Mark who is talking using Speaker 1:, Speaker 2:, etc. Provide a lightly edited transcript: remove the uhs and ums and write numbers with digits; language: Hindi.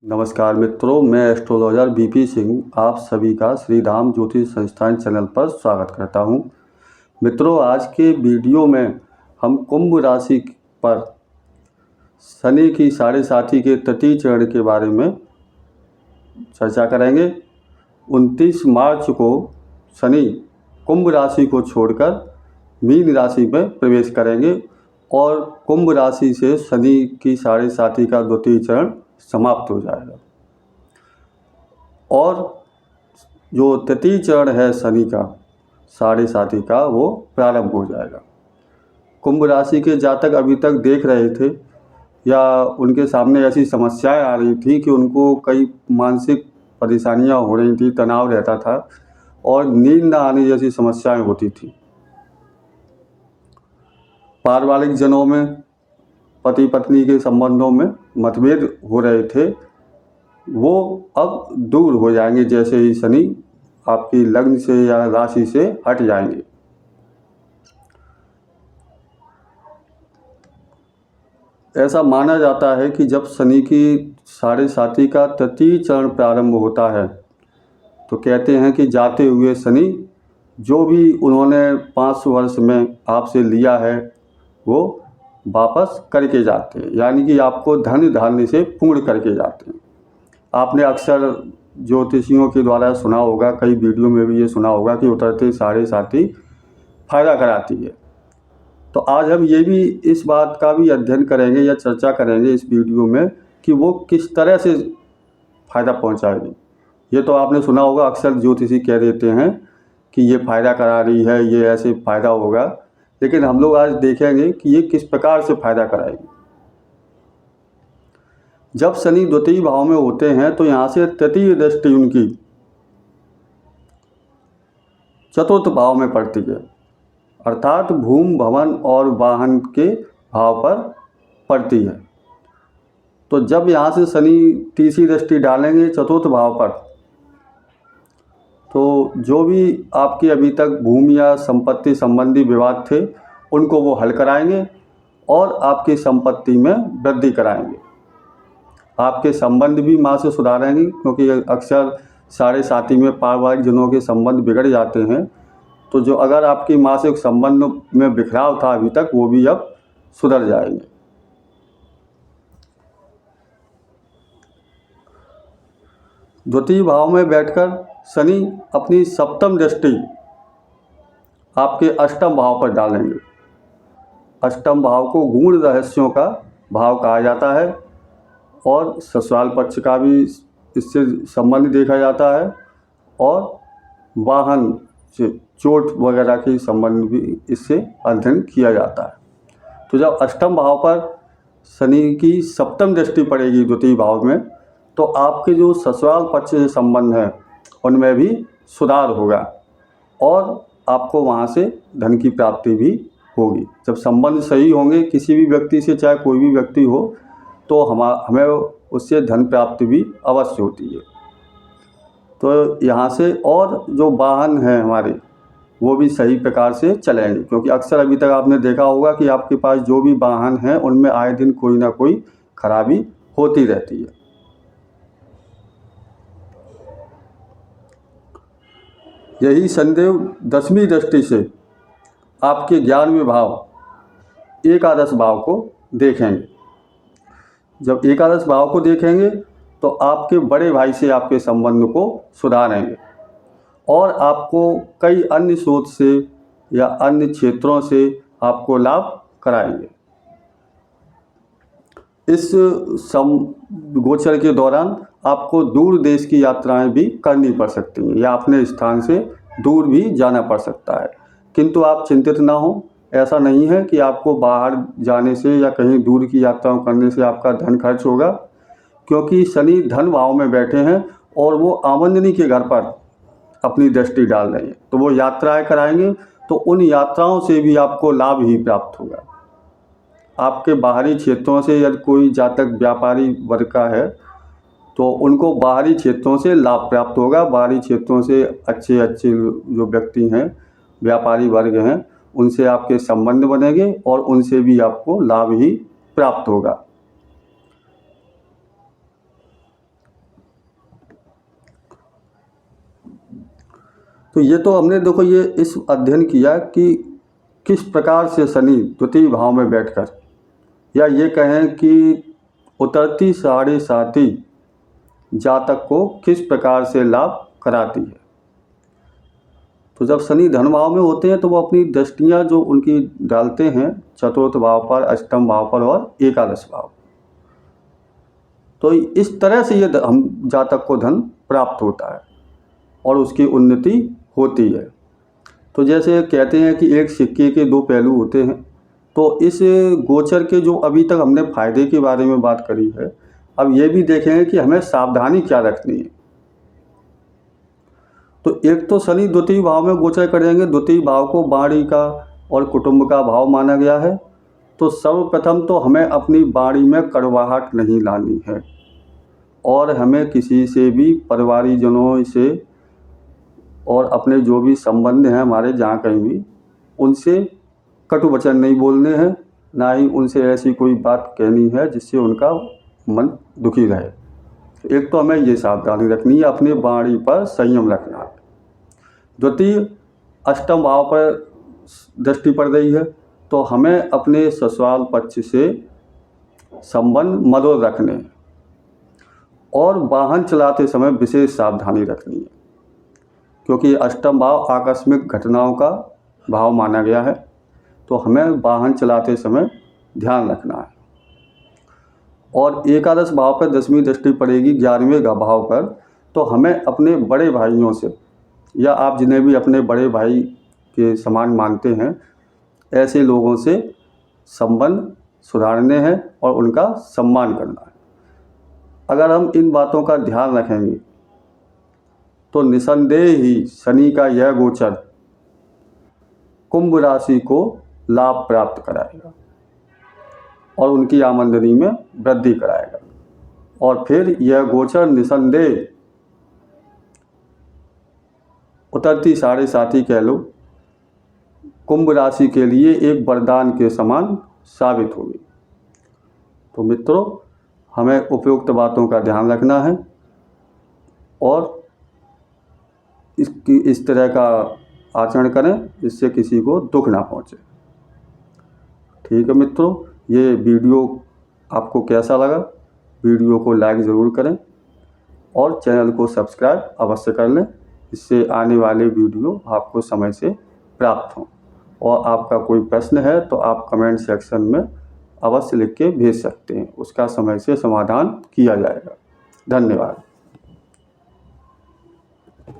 Speaker 1: नमस्कार मित्रों, मैं एस्ट्रोलॉजर बीपी सिंह आप सभी का श्री धाम ज्योतिष संस्थान चैनल पर स्वागत करता हूं। मित्रों, आज के वीडियो में हम कुंभ राशि पर शनि की साढ़े साथी के तृतीय चरण के बारे में चर्चा करेंगे। 29 मार्च को शनि कुंभ राशि को छोड़कर मीन राशि में प्रवेश करेंगे और कुंभ राशि से शनि की साढ़े साथी का द्वितीय चरण समाप्त हो जाएगा और जो तृतीय चरण है शनि का साढ़े साथी का वो प्रारंभ हो जाएगा। कुंभ राशि के जातक अभी तक देख रहे थे या उनके सामने ऐसी समस्याएं आ रही थी कि उनको कई मानसिक परेशानियां हो रही थी, तनाव रहता था और नींद न आने जैसी समस्याएं होती थी। पारिवारिक जनों में, पति पत्नी के संबंधों में मतभेद हो रहे थे, वो अब दूर हो जाएंगे जैसे ही शनि आपकी लग्न से या राशि से हट जाएंगे। ऐसा माना जाता है कि जब शनि की साढ़े साथी का तृतीय चरण प्रारंभ होता है तो कहते हैं कि जाते हुए शनि जो भी उन्होंने 5 वर्ष में आपसे लिया है वो वापस करके जाते हैं, यानी कि आपको धन धान्य से पूर्ण करके जाते हैं। आपने अक्सर ज्योतिषियों के द्वारा सुना होगा, कई वीडियो में भी ये सुना होगा कि उतरते साढ़े साथी फायदा कराती है। तो आज हम ये भी इस बात का भी अध्ययन करेंगे या चर्चा करेंगे इस वीडियो में कि वो किस तरह से फ़ायदा पहुंचाएगी। ये तो आपने सुना होगा, अक्सर ज्योतिषी कह देते हैं कि ये फ़ायदा करा रही है, ये ऐसे फ़ायदा होगा, लेकिन हम लोग आज देखेंगे कि ये किस प्रकार से फ़ायदा कराएगी। जब शनि द्वितीय भाव में होते हैं तो यहाँ से तृतीय दृष्टि उनकी चतुर्थ भाव में पड़ती है, अर्थात भूमि, भवन और वाहन के भाव पर पड़ती है। तो जब यहाँ से शनि तीसरी दृष्टि डालेंगे चतुर्थ भाव पर, तो जो भी आपके अभी तक भूमि या संपत्ति संबंधी विवाद थे उनको वो हल कराएंगे और आपकी संपत्ति में वृद्धि कराएंगे। आपके संबंध भी माँ से सुधारेंगे, क्योंकि अक्सर साढ़े साथी में पारिवारिक जनों के संबंध बिगड़ जाते हैं। तो जो अगर आपकी माँ से संबंध में बिखराव था अभी तक, वो भी अब सुधर जाएंगे। द्वितीय भाव में बैठकर शनि अपनी सप्तम दृष्टि आपके अष्टम भाव पर डालेंगे। अष्टम भाव को गूढ़ रहस्यों का भाव कहा जाता है और ससुराल पक्ष का भी इससे संबंध देखा जाता है और वाहन से चोट वगैरह के संबंध भी इससे अध्ययन किया जाता है। तो जब अष्टम भाव पर शनि की सप्तम दृष्टि पड़ेगी द्वितीय भाव में, तो आपके जो ससुराल पक्ष से संबंध हैं उनमें भी सुधार होगा और आपको वहाँ से धन की प्राप्ति भी होगी। जब संबंध सही होंगे किसी भी व्यक्ति से, चाहे कोई भी व्यक्ति हो, तो हमें उससे धन प्राप्ति भी अवश्य होती है। तो यहाँ से और जो वाहन हैं हमारे वो भी सही प्रकार से चलेंगे, क्योंकि अक्सर अभी तक आपने देखा होगा कि आपके पास जो भी वाहन हैं उनमें आए दिन कोई ना कोई खराबी होती रहती है। यही शनिदेव 10वीं दृष्टि से आपके 11वें भाव एकादश भाव को देखेंगे। जब एकादश भाव को देखेंगे तो आपके बड़े भाई से आपके संबंध को सुधारेंगे और आपको कई अन्य स्रोत से या अन्य क्षेत्रों से आपको लाभ कराएंगे। इस गोचर के दौरान आपको दूर देश की यात्राएं भी करनी पड़ सकती हैं या अपने स्थान से दूर भी जाना पड़ सकता है, किंतु आप चिंतित ना हो। ऐसा नहीं है कि आपको बाहर जाने से या कहीं दूर की यात्राओं करने से आपका धन खर्च होगा, क्योंकि शनि धन भाव में बैठे हैं और वो आमदनी के घर पर अपनी दृष्टि डाल रहे हैं। तो वो यात्राएं कराएंगे तो उन यात्राओं से भी आपको लाभ ही प्राप्त होगा। आपके बाहरी क्षेत्रों से यदि कोई जातक व्यापारी वर्ग का है तो उनको बाहरी क्षेत्रों से लाभ प्राप्त होगा। बाहरी क्षेत्रों से अच्छे अच्छे जो व्यक्ति हैं, व्यापारी वर्ग हैं, उनसे आपके संबंध बनेंगे और उनसे भी आपको लाभ ही प्राप्त होगा। तो ये तो हमने देखो ये इस अध्ययन किया कि किस प्रकार से शनि द्वितीय भाव में बैठकर, या ये कहें कि उतरती साढ़े साथी जातक को किस प्रकार से लाभ कराती है। तो जब शनि धन भाव में होते हैं तो वो अपनी दृष्टियां जो उनकी डालते हैं चतुर्थ भाव पर, अष्टम भाव पर और एकादश भाव। तो इस तरह से ये हम जातक को धन प्राप्त होता है और उसकी उन्नति होती है। तो जैसे कहते हैं कि एक सिक्के के दो पहलू होते हैं, तो इस गोचर के जो अभी तक हमने फायदे के बारे में बात करी है, अब ये भी देखेंगे कि हमें सावधानी क्या रखनी है। तो एक तो शनि द्वितीय भाव में गोचर करेंगे, द्वितीय भाव को वाणी का और कुटुंब का भाव माना गया है। तो सर्वप्रथम तो हमें अपनी वाणी में कड़वाहट नहीं लानी है और हमें किसी से भी परिवारीजनों से और अपने जो भी संबंध हैं हमारे जहाँ कहीं भी, उनसे कटु वचन नहीं बोलने हैं, ना ही उनसे ऐसी कोई बात कहनी है जिससे उनका मन दुखी रहे। एक तो हमें ये सावधानी रखनी है, अपने वाणी पर संयम रखना है। द्वितीय अष्टम भाव पर दृष्टि पड़ रही है, तो हमें अपने ससुराल पक्ष से संबंध मधुर रखने हैं और वाहन चलाते समय विशेष सावधानी रखनी है, क्योंकि अष्टम भाव आकस्मिक घटनाओं का भाव माना गया है। तो हमें वाहन चलाते समय ध्यान रखना है। और एकादश भाव पर 10वीं दृष्टि पड़ेगी 11वें भाव पर, तो हमें अपने बड़े भाइयों से, या आप जिन्हें भी अपने बड़े भाई के समान मानते हैं, ऐसे लोगों से संबंध सुधारने हैं और उनका सम्मान करना है। अगर हम इन बातों का ध्यान रखेंगे तो निसंदेह ही शनि का यह गोचर कुंभ राशि को लाभ प्राप्त कराएगा और उनकी आमदनी में वृद्धि कराएगा। और फिर यह गोचर निसंदेह उतरती साढ़े साथी कह लो, कुंभ राशि के लिए एक वरदान के समान साबित होगी। तो मित्रों, हमें उपयुक्त बातों का ध्यान रखना है और इस तरह का आचरण करें जिससे किसी को दुख ना पहुंचे। ठीक है मित्रों, ये वीडियो आपको कैसा लगा? वीडियो को लाइक ज़रूर करें और चैनल को सब्सक्राइब अवश्य कर लें, इससे आने वाले वीडियो आपको समय से प्राप्त हों। और आपका कोई प्रश्न है तो आप कमेंट सेक्शन में अवश्य लिख के भेज सकते हैं, उसका समय से समाधान किया जाएगा। धन्यवाद।